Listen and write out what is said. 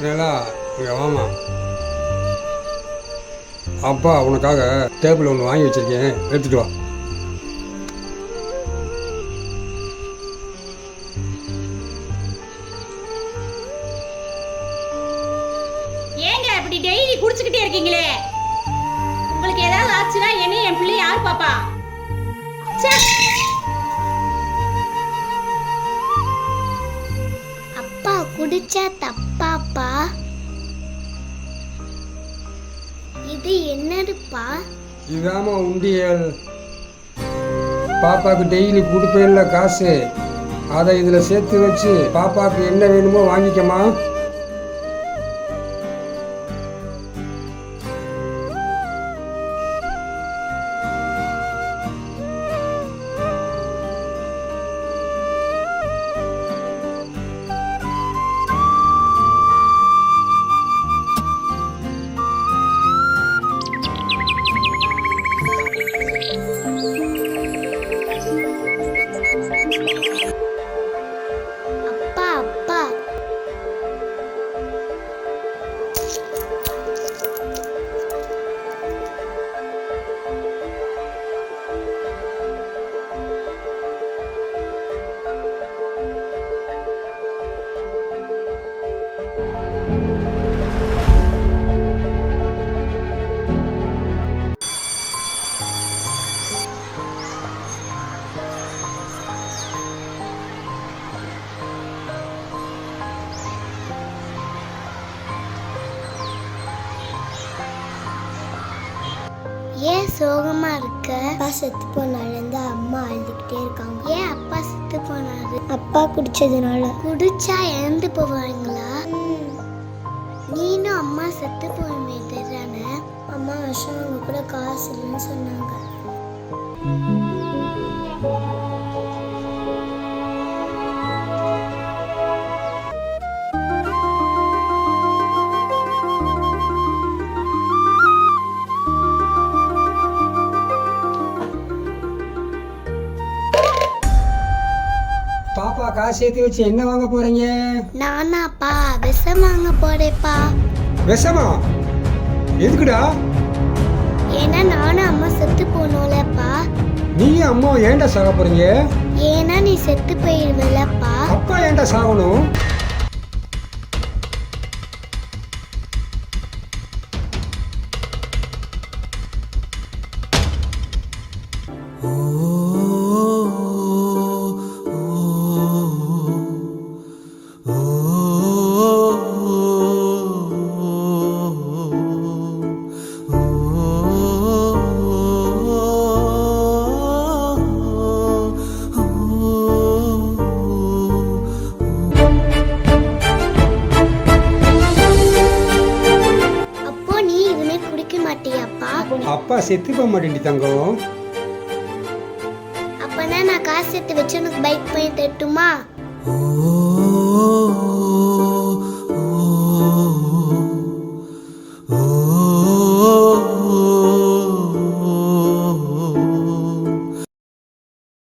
நல்லா இங்கே வாமா. அப்பா உனக்காக டேபிள் ஒன்று வாங்கி வச்சிருக்கேன், எடுத்துட்டு வா. ஏங்க இப்படி டெய்லி குடிச்சுக்கிட்டே இருக்கீங்களே? உங்களுக்கு ஏதாவது ஆச்சுன்னா என்ன என் பிள்ளை யார் பாப்பா? அப்பா குடிச்சா தப்பாப்பா? இது என்னதுப்பா? இதாம உண்டியல். பாப்பாவுக்கு டெய்லி கொடுப்பேன்ல காசு, அதை இதில் சேர்த்து வச்சு பாப்பாவுக்கு என்ன வேணுமோ வாங்கிக்கமா. அப்பா அப்பா ஏன் சோகமா இருக்க? அப்பா செத்து போனாலேருந்து அம்மா அழுதுகிட்டே இருக்காங்க. ஏன் அப்பா செத்து போனாரு? அப்பா குடிச்சதுனால. குடிச்சா இறந்து போவாங்களா? நீனும் அம்மா செத்து போனமே தானே? அம்மா வருஷம் அவங்க கூட காசு இல்லைன்னு சொன்னாங்க. பாப்பா காசு சேர்த்து வச்சு என்ன வாங்க போறீங்க? நானாப்பா விஷம் வாங்க போறேப்பா. விஷமா? எதுக்குடா? ஏன்னா நானும் அம்மா செத்து போனோம்லப்பா. நீயும் அம்மா ஏன்டா சாக போறீங்க? ஏன்னா நீ செத்து போயிடுவலப்பா. அப்பா ஏன்டா சாகணும்? அப்போ நீ இதுமே குடிக்க மாட்டியாப்பா? அப்பா செத்து போக மாட்டேன்டி தங்கம். அப்பனா நான் காசு சேர்த்து வச்சு உனக்கு பைக் பண்ணி தட்டுமா? ஓ